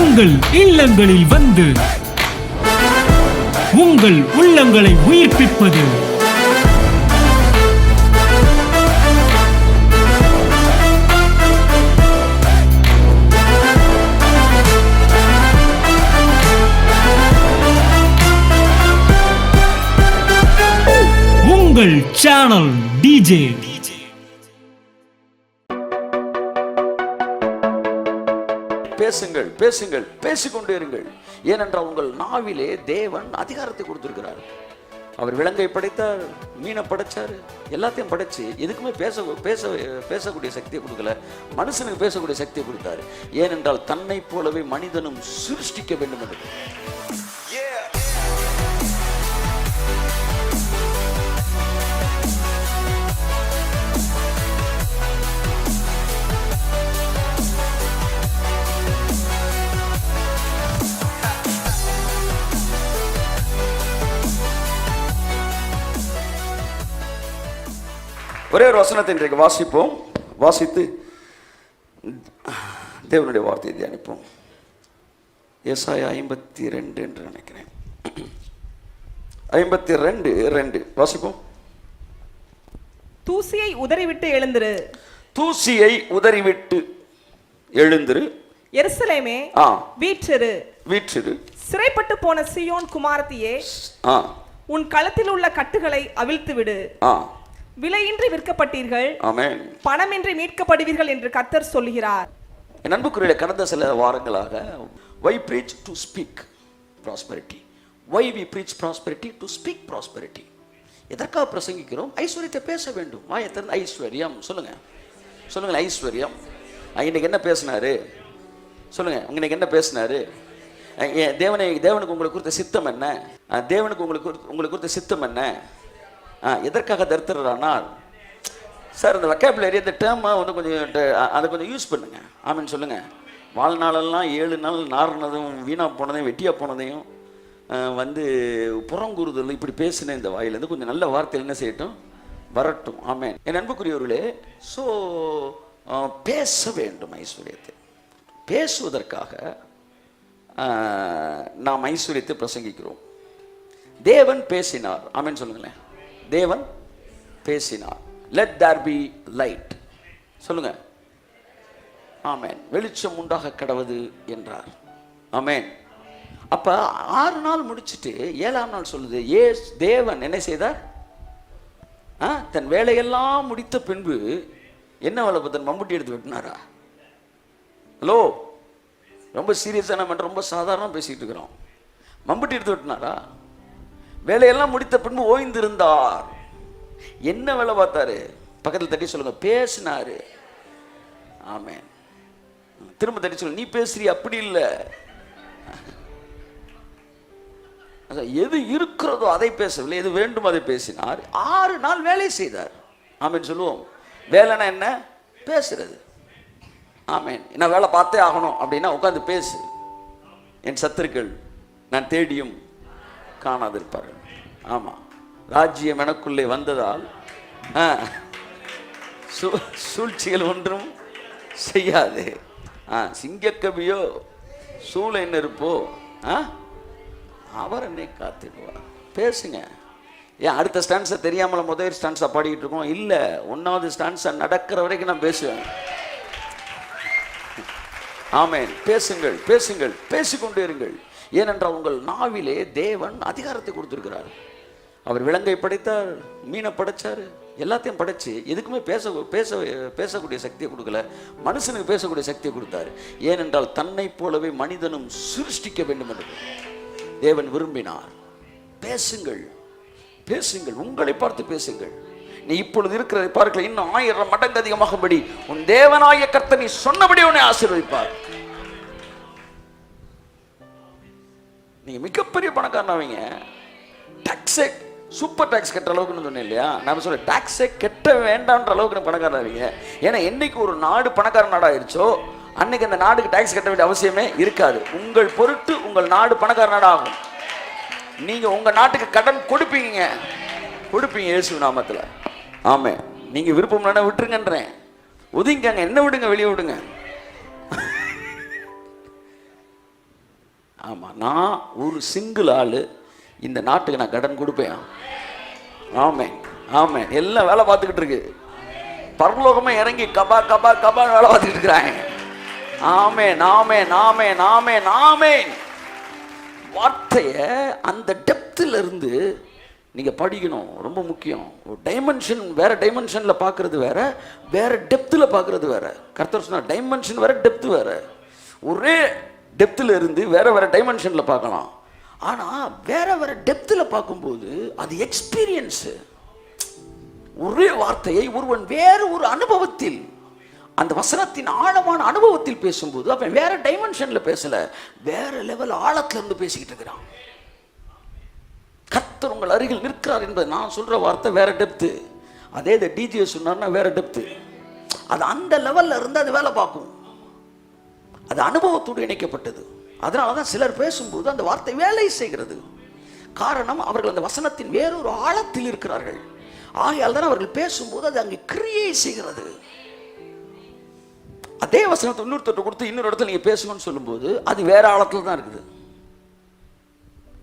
உங்கள் இல்லங்களில் வந்து உங்கள் உள்ளங்களை உயிர்ப்பிப்பது உங்கள் சேனல் டிஜே. பேசுங்கள், பேசுங்கள், பேசிக்கொண்டே இருங்கள். ஏனென்றால் உங்கள் நாவிலே தேவன் அதிகாரத்தை கொடுத்திருக்கிறார். அவர் விலங்கை படைத்தார், மீனை படைச்சாரு, எல்லாத்தையும் படைச்சு எதுக்குமே பேசக்கூடிய சக்தியை கொடுக்கல. மனுஷனுக்கு பேசக்கூடிய சக்தியை கொடுத்தாரு. ஏனென்றால் தன்னை போலவே மனிதனும் சிருஷ்டிக்க வேண்டும் என்று. ஒரே ஒரு வசனத்தை இன்றைக்கு வாசிப்போம். வாசித்து தேவனுடைய வார்த்தையை தியானிப்போம். ஏசாயா 52 என்று நினைக்கிறேன். 52:2 வாசிப்போம். தூசியை உதறிவிட்டு எழுந்திரு, தூசியை உதறிவிட்டு எழுந்திரு, எருசலேமே வீற்றிரு, வீற்றிரு, சிறைப்பட்டு போன சீயோன் குமாரத்தியே, உன் களத்தில் உள்ள கட்டுகளை அவிழ்த்து விடு. விலையின்றி விற்கப்பட்டீர்கள், ஆமென், பணமின்றி மீட்கப்படுவீர்கள் என்று கர்த்தர் சொல்கிறார். என் அன்புக்குரிய கடந்த சில வாரங்களாக why preach to speak prosperity, why we preach prosperity to speak prosperity. எதற்காக பிரசங்கிக்கிறோம்? ஐஸ்வரியத்தை பேச வேண்டும். வாயத்திறந்து ஐஸ்வர்யம் சொல்லுங்க, சொல்லுங்க ஐஸ்வர்யம். இன்னைக்கு என்ன பேசினாரு சொல்லுங்க, இன்னைக்கு என்ன பேசினாரு? தேவனுக்கு உங்களுக்கு கொடுத்த சித்தம் என்ன? தேவனுக்கு உங்களுக்கு கொடுத்த சித்தம் என்ன? எதற்காக தரித்திரரானார்? சார் இந்த வெக்காபுலரி இந்த டேர்மை வந்து கொஞ்சம் அதை கொஞ்சம் யூஸ் பண்ணுங்க. ஆமென் சொல்லுங்க. வாழ்நாளெல்லாம் 7 நாள் நார்னதும் வீணாக போனதையும் வெட்டியாக போனதையும் வந்து புறங்கூறுதல் இப்படி பேசின இந்த வாயிலேருந்து கொஞ்சம் நல்ல வார்த்தையில் என்ன செய்யட்டும், வரட்டும். ஆமென். என் அன்புக்குரியவர்களே, ஸோ பேச வேண்டும். ஐஸ்வர்யத்தை பேசுவதற்காக நாம் ஐஸ்வர்யத்தை பிரசங்கிக்கிறோம். தேவன் பேசினார். ஆமென் சொல்லுங்களேன். தேவன் பேசினார். let there be light சொல்லுங்க. ஆமென். வெளிச்சம் உண்டாக கடவது என்றார். ஆமென். அப்ப 6 நாள் முடிச்சுட்டு 7ஆம் நாள் சொல்லுது, தேவன் என்ன செய்தார்? தன் வேலையெல்லாம் முடித்த பின்பு என்ன வேலை பார்த்தன்? மம்புட்டி எடுத்து வெட்டினாரா? ஹலோ, ரொம்ப சீரியஸா நம்ம ரொம்ப சாதாரணமாக பேசிட்டு இருக்கிறோம். மம்புட்டி எடுத்து வெட்டினாரா? வேலையெல்லாம் முடித்த பின்பு ஓய்ந்திருந்தார். என்ன வேலை பார்த்தாரு? பக்கத்தில் தட்டி சொல்லுங்க, பேசினாரு. ஆமென். திரும்ப தட்டி சொல்லுங்க, நீ பேசுறீ அப்படி இல்லை, எது இருக்கிறதோ அதை பேசவில்லை, எது வேண்டும் அதை பேசினார். 6 நாள் வேலை செய்தார். ஆமென் சொல்லுவோம். வேலைன்னா என்ன? பேசுறது. ஆமென். நான் வேலை பார்த்தே ஆகணும் அப்படின்னா உட்காந்து பேசு. என் சத்துருக்கள் நான் தேடியும் காணாதிருப்பார்கள். ஆமா, ராஜ்யம் எனக்குள்ளே வந்ததால் சூழ்ச்சிகள் ஒன்றும் செய்யாது. சிங்கக்கவியோ சூளை நெருப்போ அவர் என்னை காத்திடுவார். பேசுங்க. ஏன் அடுத்த ஸ்டான்ஸை தெரியாமல முதல் ஸ்டான்ஸை பாடிக்கிட்டு இருக்கோம்? இல்லை, 1வது ஸ்டான்ஸை நடக்கிற வரைக்கும் நான் பேசுவேன். ஆமென். பேசுங்கள், பேசுங்கள், பேசிக்கொண்டே இருங்கள். ஏனென்றால் உங்கள் நாவிலே தேவன் அதிகாரத்தை கொடுத்திருக்கிறார். அவர் விலங்கை படைத்தார், மீனை படைச்சாரு, எல்லாத்தையும் படைச்சு எதுக்குமே பேசக்கூடிய சக்தியை கொடுக்கல. மனுஷனுக்கு பேசக்கூடிய சக்தியை கொடுத்தாரு. ஏனென்றால் தன்னை போலவே மனிதனும் சிருஷ்டிக்க வேண்டும் என்று தேவன் விரும்பினார். பேசுங்கள், பேசுங்கள், உங்களை பார்த்து பேசுங்கள். நீ இப்பொழுது இருக்கிறதை பார்க்கல, இன்னும் 1000 மடங்கு அதிகமாகும்படி உன் தேவனாய கர்த்தர் நீ சொன்னபடி உன்னை ஆசீர்வதிப்பார். நீங்க மிகப்பெரிய பணக்காரனாவீங்க. டாக்ஸே சூப்பர் டாக்ஸ் கட்ட அளவுக்குன்னு சொன்னேன் இல்லையா? நான் சொல்ல டாக்ஸே கட்ட வேண்டாம்ன்ற அளவுக்கு பணக்காரனாவீங்க. ஏன்னா என்னைக்கு ஒரு நாடு பணக்கார நாடாயிருச்சோ அன்னைக்கு அந்த நாடுக்கு டாக்ஸ் கட்ட வேண்டிய அவசியமே இருக்காது. உங்கள் பொருட்டு உங்கள் நாடு பணக்கார நாடாகும். நீங்க உங்க நாட்டுக்கு கடன் கொடுப்பீங்க, இயேசு நாமத்துல. ஆமே. நீங்க விருப்பம் விட்டுருங்கன்றேன். ஒதுங்கிங்க, என்ன விடுங்க, வெளியே விடுங்க. 1 1 ஆமாம், நான் ஒரு சிங்கிள் ஆள் இந்த நாட்டுக்கு நான் கடன் கொடுப்பேன். ஆமேன் ஆமேன். எல்லாம் வேலை பார்த்துக்கிட்டு இருக்கு, பரலோகமே இறங்கி கபா கபா கபா வேலை பார்த்துக்கிட்டு இருக்கிறாங்க. ஆமேன் ஆமேன் ஆமேன் ஆமேன் ஆமேன். வார்த்தையை அந்த டெப்த்தில் இருந்து நீங்கள் படிக்கணும், ரொம்ப முக்கியம். ஒரு டைமென்ஷன் வேற, டைமென்ஷனில் பார்க்குறது வேற, வேற டெப்த்தில் பார்க்குறது வேற. கர்த்தர் சொன்னார் டைமென்ஷன் வேற, டெப்த்து வேற. ஒரே டெப்த்தில் இருந்து வேற வேற டைமென்ஷனில் பார்க்கலாம், ஆனால் வேற வேற டெப்த்தில் பார்க்கும்போது அது எக்ஸ்பீரியன்ஸு. ஒரே வார்த்தையை ஒருவன் வேறு ஒரு அனுபவத்தில், அந்த வசனத்தின் ஆழமான அனுபவத்தில் பேசும்போது அவன் வேற டைமென்ஷனில் பேசல, வேற லெவல் ஆழத்துல இருந்து பேசிக்கிட்டு இருக்கிறான். கர்த்தர் உங்கள் அருகில் நிற்கிறார் என்பது நான் சொல்ற வார்த்தை வேற டெப்த்து. அதே இந்த டிஜே சொன்னார்னா வேற டெப்த்து. அது அந்த லெவல்ல இருந்து அது வேலை பார்க்கும், அது அனுபவத்தோடு இணைக்கப்பட்டது. அதனால தான் சிலர் பேசும்போது அந்த வார்த்தை வேலை செய்கிறது. காரணம், அவர்கள் அந்த வசனத்தின் வேறொரு ஆழத்தில் இருக்கிறார்கள். ஆகையால் தான் அவர்கள் பேசும்போது அது அங்கே கிரியை செய்கிறது. அதே வசனத்தை இன்னொருத்தர் கொடுத்து இன்னொரு இடத்துல நீங்க பேசுங்கன்னு சொல்லும்போது அது வேற ஆழத்தில் தான் இருக்குது.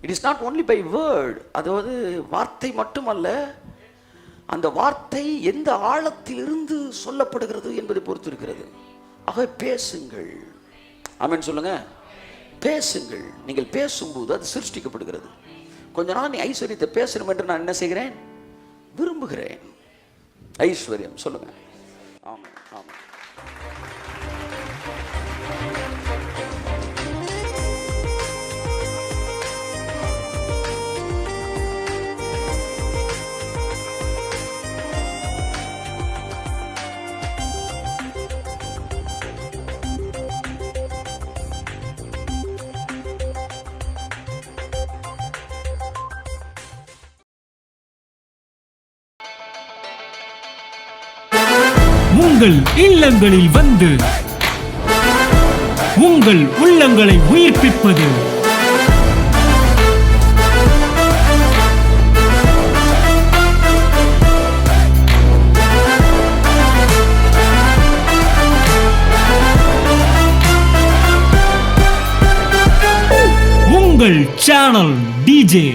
It is not only by word. அதாவது வார்த்தை மட்டுமல்ல, அந்த வார்த்தை எந்த ஆழத்திலிருந்து சொல்லப்படுகிறது என்பதை பொறுத்து இருக்கிறது. ஆக பேசுங்கள். ஆமென் சொல்லுங்க. பேசுங்கள். நீங்கள் பேசும்போது அது சிருஷ்டிக்கப்படுகிறது. கொஞ்ச நாள் நீ ஐஸ்வர்யத்தை பேசணும் என்று நான் என்ன செய்கிறேன், விரும்புகிறேன். ஐஸ்வர்யம் சொல்லுங்க. ஆமாம் ஆமாம். உங்கள் இல்லங்களில் வந்து உங்கள் உள்ளங்களை உயிர்ப்பிப்பது உங்கள் சேனல் டிஜே.